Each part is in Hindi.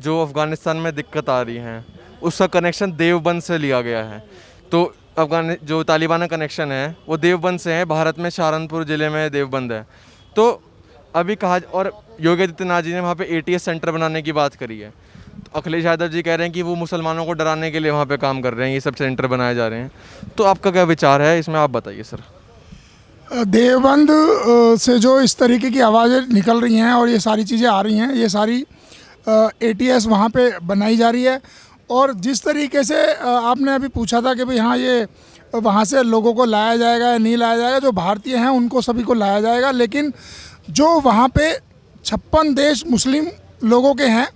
जो अफ़गानिस्तान में दिक्कत आ रही है उसका कनेक्शन देवबंद से लिया गया है। तो जो तालिबान का कनेक्शन है वो देवबंद से है, भारत में सहारनपुर ज़िले में देवबंद है। तो अभी कहा, और योगी आदित्यनाथ जी ने वहाँ पे ATS सेंटर बनाने की बात करी है। तो अखिलेश यादव जी कह रहे हैं कि वो मुसलमानों को डराने के लिए वहाँ पे काम कर रहे हैं, ये सब सेंटर बनाए जा रहे हैं। तो आपका क्या विचार है इसमें, आप बताइए सर। देवबंद से जो इस तरीके की आवाज़ें निकल रही हैं और ये सारी चीज़ें आ रही हैं, ये सारी ATS वहाँ पे बनाई जा रही है। और जिस तरीके से आपने अभी पूछा था कि भाई हाँ ये वहाँ से लोगों को लाया जाएगा या नहीं लाया जाएगा, जो भारतीय हैं उनको सभी को लाया जाएगा, लेकिन जो वहाँ पे 56 देश मुस्लिम लोगों के हैं,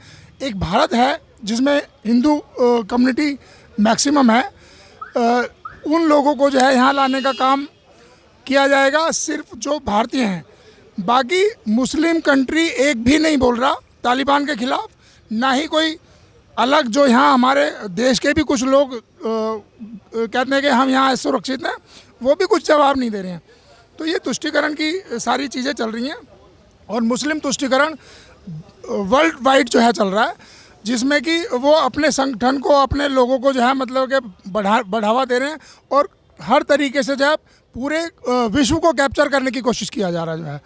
एक भारत है जिसमें हिंदू कम्युनिटी मैक्सिमम है, उन लोगों को जो है यहाँ लाने का काम किया जाएगा, सिर्फ जो भारतीय हैं। बाकी मुस्लिम कंट्री एक भी नहीं बोल रहा तालिबान के खिलाफ, ना ही कोई अलग जो यहाँ हमारे देश के भी कुछ लोग कहते हैं कि हम यहाँ सुरक्षित हैं, वो भी कुछ जवाब नहीं दे रहे हैं। तो ये तुष्टिकरण की सारी चीज़ें चल रही हैं और मुस्लिम तुष्टिकरण वर्ल्ड वाइड जो है चल रहा है, जिसमें कि वो अपने संगठन को, अपने लोगों को जो है मतलब कि बढ़ावा दे रहे हैं और हर तरीके से जो है पूरे विश्व को कैप्चर करने की कोशिश किया जा रहा है जो है।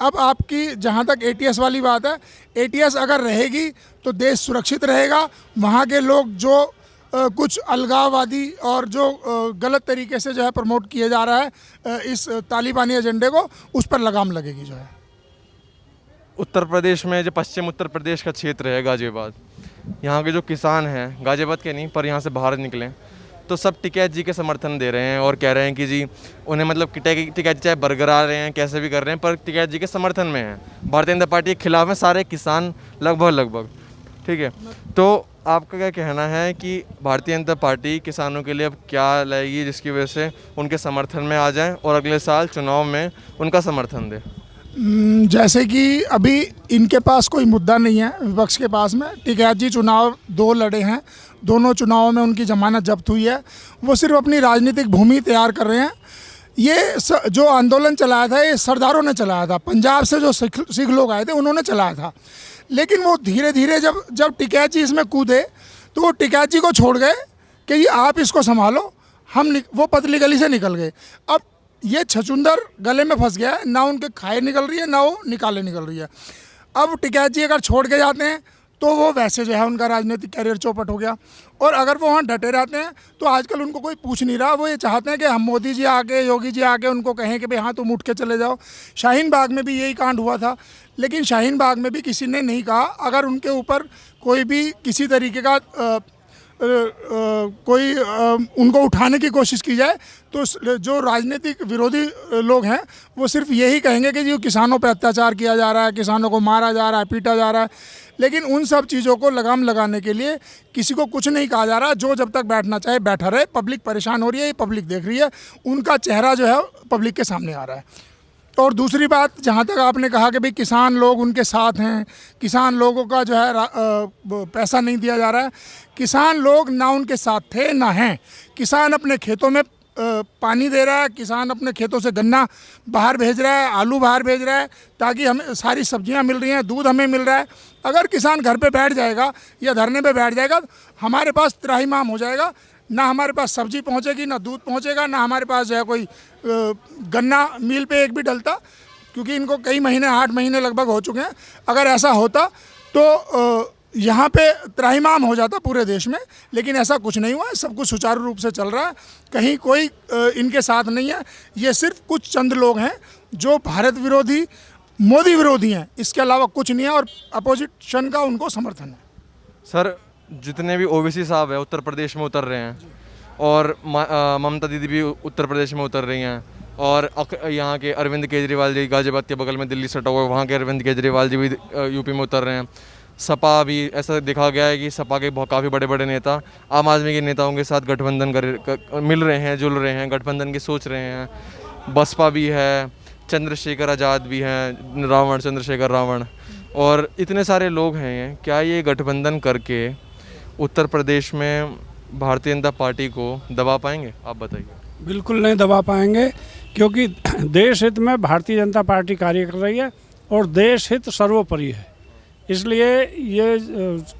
अब आपकी जहाँ तक ATS वाली बात है, ATS अगर रहेगी तो देश सुरक्षित रहेगा। वहाँ के लोग जो कुछ अलगाववादी और जो गलत तरीके से जो है प्रमोट किए जा रहा है इस तालिबानी एजेंडे को, उस पर लगाम लगेगी जो है। उत्तर प्रदेश में जो पश्चिम उत्तर प्रदेश का क्षेत्र है गाजियाबाद, यहाँ के जो किसान हैं, गाजियाबाद के नहीं पर यहाँ से बाहर निकले, तो सब टिकैत जी के समर्थन दे रहे हैं और कह रहे हैं कि जी उन्हें मतलब टिकैत जी चाहे बरकरार रहे हैं, कैसे भी कर रहे हैं, पर टिकैत जी के समर्थन में हैं। भारतीय जनता पार्टी के खिलाफ में सारे किसान लगभग, ठीक है। तो आपका क्या कहना है कि भारतीय जनता पार्टी किसानों के लिए अब क्या लाएगी जिसकी वजह से उनके समर्थन में आ जाए और अगले साल चुनाव में उनका समर्थन दे? जैसे कि अभी इनके पास कोई मुद्दा नहीं है विपक्ष के पास में। टिकैत जी चुनाव 2 लड़े हैं, दोनों चुनावों में उनकी जमानत जब्त हुई है, वो सिर्फ अपनी राजनीतिक भूमि तैयार कर रहे हैं। ये जो आंदोलन चलाया था ये सरदारों ने चलाया था, पंजाब से जो सिख लोग आए थे उन्होंने चलाया था। लेकिन वो धीरे धीरे जब टिकैत जी इसमें कूदे तो वो टिकैत जी को छोड़ गए कि ये आप इसको संभालो, वो पतली गली से निकल गए। अब ये छछूंदर गले में फंस गया है, ना उनके खाए निकल रही है ना वो निकाले निकल रही है। अब टिकैत जी अगर छोड़ के जाते हैं तो वो वैसे जो है उनका राजनीतिक कैरियर चौपट हो गया, और अगर वो वहाँ डटे रहते हैं तो आजकल उनको कोई पूछ नहीं रहा। वो ये चाहते हैं कि हम मोदी जी आके, योगी जी आके उनको कहें कि भाई हाँ तुम उठ के चले जाओ। शाहीन बाग में भी यही कांड हुआ था, लेकिन शाहीन बाग में भी किसी ने नहीं कहा अगर उनके ऊपर कोई भी किसी तरीके का कोई उनको उठाने की कोशिश की जाए तो जो राजनीतिक विरोधी लोग हैं वो सिर्फ यही कहेंगे कि जो किसानों पर अत्याचार किया जा रहा है, किसानों को मारा जा रहा है, पीटा जा रहा है। लेकिन उन सब चीज़ों को लगाम लगाने के लिए किसी को कुछ नहीं कहा जा रहा। जो जब तक बैठना चाहे बैठा रहे। पब्लिक परेशान हो रही है, ये पब्लिक देख रही है, उनका चेहरा जो है पब्लिक के सामने आ रहा है। और दूसरी बात, जहाँ तक आपने कहा कि भाई किसान लोग उनके साथ हैं, किसान लोगों का जो है पैसा नहीं दिया जा रहा है, किसान लोग ना उनके साथ थे ना हैं। किसान अपने खेतों में पानी दे रहा है, किसान अपने खेतों से गन्ना बाहर भेज रहा है, आलू बाहर भेज रहा है, ताकि हमें सारी सब्जियां मिल रही हैं, दूध हमें मिल रहा है। अगर किसान घर पे बैठ जाएगा या धरने पे बैठ जाएगा, हमारे पास त्राहिमाम हो जाएगा, ना हमारे पास सब्जी पहुंचेगी, ना दूध पहुंचेगा, ना हमारे पास जो है कोई गन्ना मिल पे एक भी डलता, क्योंकि इनको कई महीने, 8 महीने लगभग हो चुके हैं। अगर ऐसा होता तो यहाँ पे त्राहिमाम हो जाता पूरे देश में, लेकिन ऐसा कुछ नहीं हुआ है। सब कुछ सुचारू रूप से चल रहा है, कहीं कोई इनके साथ नहीं है। ये सिर्फ कुछ चंद लोग हैं जो भारत विरोधी, मोदी विरोधी हैं, इसके अलावा कुछ नहीं है, और अपोजिशन का उनको समर्थन है। सर, जितने भी OBC साहब है उत्तर प्रदेश में उतर रहे हैं, और ममता दीदी भी उत्तर प्रदेश में उतर रही हैं, और यहाँ के अरविंद केजरीवाल जी, गाजियाबाद के बगल में दिल्ली सटा हुआ है, वहाँ के अरविंद केजरीवाल जी भी यूपी में उतर रहे हैं। सपा भी, ऐसा देखा गया है कि सपा के काफ़ी बड़े बड़े नेता आम आदमी के नेताओं के साथ गठबंधन मिल रहे हैं, जुल रहे हैं, गठबंधन की सोच रहे हैं। बसपा भी है, चंद्रशेखर आज़ाद भी हैं, चंद्रशेखर रावण, और इतने सारे लोग हैं। क्या ये गठबंधन करके उत्तर प्रदेश में भारतीय जनता पार्टी को दबा पाएंगे? आप बताइए। बिल्कुल नहीं दबा पाएंगे, क्योंकि देश हित में भारतीय जनता पार्टी कार्य कर रही है और देश हित सर्वोपरि है। इसलिए ये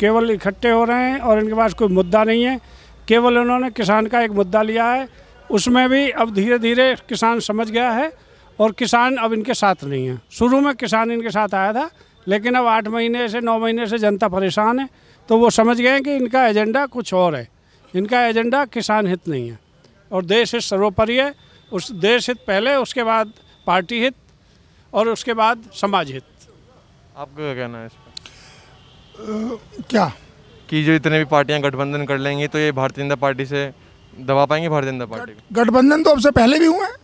केवल इकट्ठे हो रहे हैं और इनके पास कोई मुद्दा नहीं है। केवल उन्होंने किसान का एक मुद्दा लिया है, उसमें भी अब धीरे धीरे किसान समझ गया है और किसान अब इनके साथ नहीं है। शुरू में किसान इनके साथ आया था, लेकिन अब 8 महीने से 9 महीने से जनता परेशान है, तो वो समझ गए हैं कि इनका एजेंडा कुछ और है। इनका एजेंडा किसान हित नहीं है और देश हित सर्वोपरि है। उस देश हित पहले, उसके बाद पार्टी हित और उसके बाद समाज हित। आपका क्या कहना है इस पर क्या कि जो इतने भी पार्टियां गठबंधन कर लेंगी तो ये भारतीय जनता पार्टी से दबा पाएंगे भारतीय जनता पार्टी को? गठबंधन तो अब से पहले भी हुए हैं।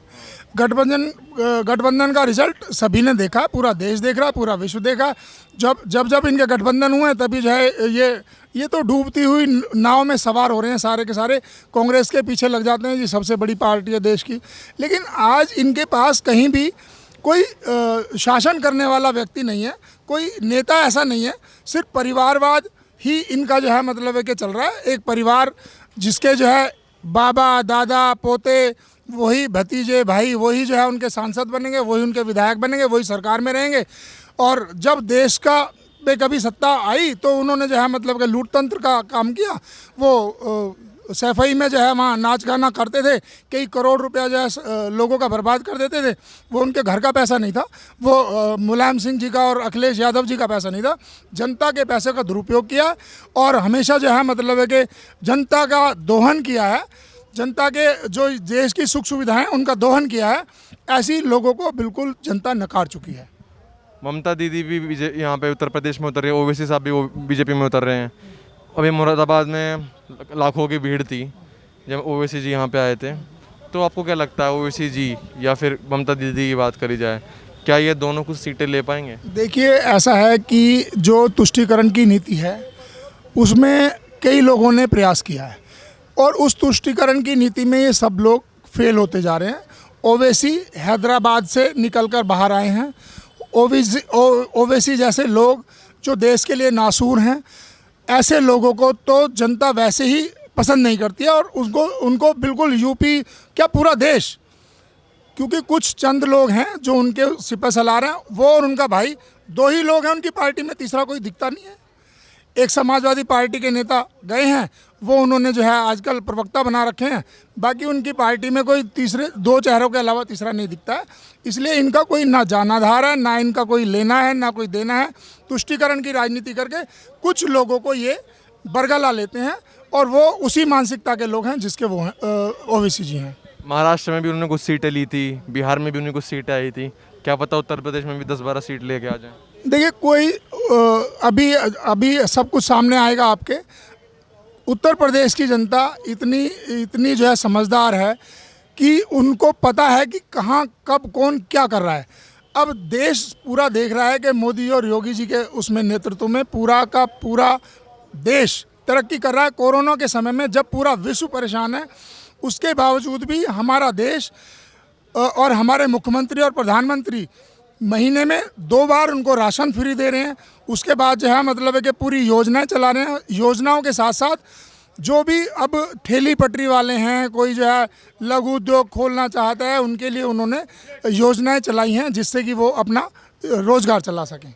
गठबंधन का रिजल्ट सभी ने देखा, पूरा देश देख रहा है, पूरा विश्व देखा। जब इनके गठबंधन हुए हैं तभी जो है ये तो डूबती हुई नाव में सवार हो रहे हैं सारे के सारे। कांग्रेस के पीछे लग जाते हैं, ये सबसे बड़ी पार्टी है देश की, लेकिन आज इनके पास कहीं भी कोई शासन करने वाला व्यक्ति नहीं है, कोई नेता ऐसा नहीं है। सिर्फ परिवारवाद ही इनका जो है मतलब है कि चल रहा है। एक परिवार जिसके जो है बाबा दादा पोते, वही भतीजे भाई, वही जो है उनके सांसद बनेंगे, वही उनके विधायक बनेंगे, वही सरकार में रहेंगे। और जब देश का पे कभी सत्ता आई तो उन्होंने जो है मतलब कि लूटतंत्र का काम किया। वो सैफई में जो है वहाँ नाच गाना करते थे, कई करोड़ रुपया जो है लोगों का बर्बाद कर देते थे। वो उनके घर का पैसा नहीं था, वो मुलायम सिंह जी का और अखिलेश यादव जी का पैसा नहीं था। जनता के पैसे का दुरुपयोग किया और हमेशा जो है मतलब है कि जनता का दोहन किया है। जनता के जो देश की सुख सुविधाएं उनका दोहन किया है। ऐसी लोगों को बिल्कुल जनता नकार चुकी है। ममता दीदी भी यहाँ पे उत्तर प्रदेश में उतर रही है, ओवैसी साहब भी बीजेपी में उतर रहे हैं। अभी मुरादाबाद में लाखों की भीड़ थी जब ओवैसी जी यहाँ पे आए थे। तो आपको क्या लगता है, ओवैसी जी या फिर ममता दीदी की बात करी जाए, क्या ये दोनों कुछ सीटें ले पाएंगे? देखिए, ऐसा है कि जो तुष्टीकरण की नीति है उसमें कई लोगों ने प्रयास किया है और उस तुष्टीकरण की नीति में ये सब लोग फेल होते जा रहे हैं। ओवैसी हैदराबाद से निकलकर बाहर आए हैं। ओवैसी जैसे लोग जो देश के लिए नासूर हैं, ऐसे लोगों को तो जनता वैसे ही पसंद नहीं करती है और उनको बिल्कुल यूपी क्या पूरा देश, क्योंकि कुछ चंद लोग हैं जो उनके सिपह सलार हैं, वो और उनका भाई, 2 ही लोग हैं उनकी पार्टी में, तीसरा कोई दिखता नहीं है। एक समाजवादी पार्टी के नेता गए हैं, वो उन्होंने जो है आजकल प्रवक्ता बना रखे हैं। बाकी उनकी पार्टी में कोई तीसरे 2 चेहरों के अलावा तीसरा नहीं दिखता है। इसलिए इनका कोई ना जानाधार है, ना इनका कोई लेना है, ना कोई देना है। तुष्टीकरण की राजनीति करके कुछ लोगों को ये बरगला लेते हैं और वो उसी मानसिकता के लोग हैं जिसके वो ओवैसी जी हैं। महाराष्ट्र में भी उन्होंने कुछ सीटें ली थी, बिहार में भी उन्हें कुछ सीटें आई थी, क्या पता उत्तर प्रदेश में भी 10-12 सीट लेके आ जाएं। देखिए, कोई अभी सब कुछ सामने आएगा आपके। उत्तर प्रदेश की जनता इतनी जो है समझदार है कि उनको पता है कि कहाँ कब कौन क्या कर रहा है। अब देश पूरा देख रहा है कि मोदी और योगी जी के उसमें नेतृत्व में पूरा का पूरा देश तरक्की कर रहा है। कोरोना के समय में जब पूरा विश्व परेशान है, उसके बावजूद भी हमारा देश और हमारे मुख्यमंत्री और प्रधानमंत्री महीने में 2 बार उनको राशन फ्री दे रहे हैं। उसके बाद जो है मतलब है कि पूरी योजनाएं चला रहे हैं। योजनाओं के साथ साथ जो भी अब ठेली पटरी वाले हैं, कोई जो है लघु उद्योग खोलना चाहता है, उनके लिए उन्होंने योजनाएं चलाई हैं जिससे कि वो अपना रोजगार चला सकें।